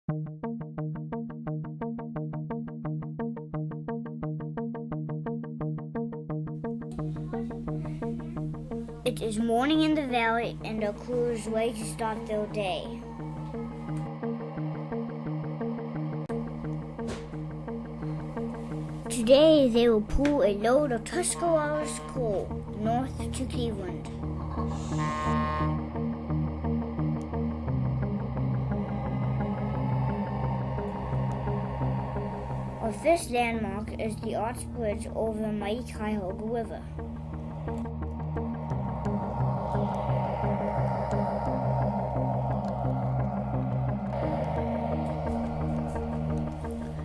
It is morning in the valley, and our crew is ready to start their day. Today they will pull a load of Tuscarawas coal north to Cleveland. Our first landmark is the arch bridge over the mighty Cuyahoga River.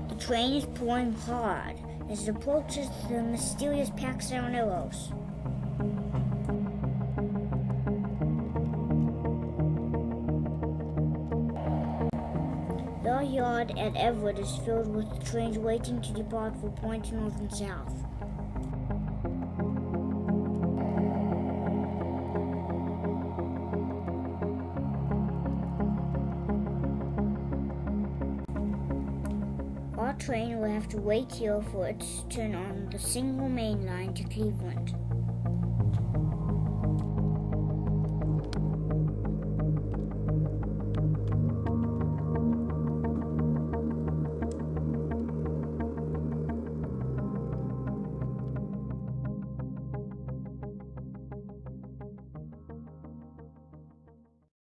The train is pulling hard as it approaches the mysterious Paxton Narrows. The yard at Everett is filled with trains waiting to depart for points north and south. Our train will have to wait here for its turn on the single main line to Cleveland.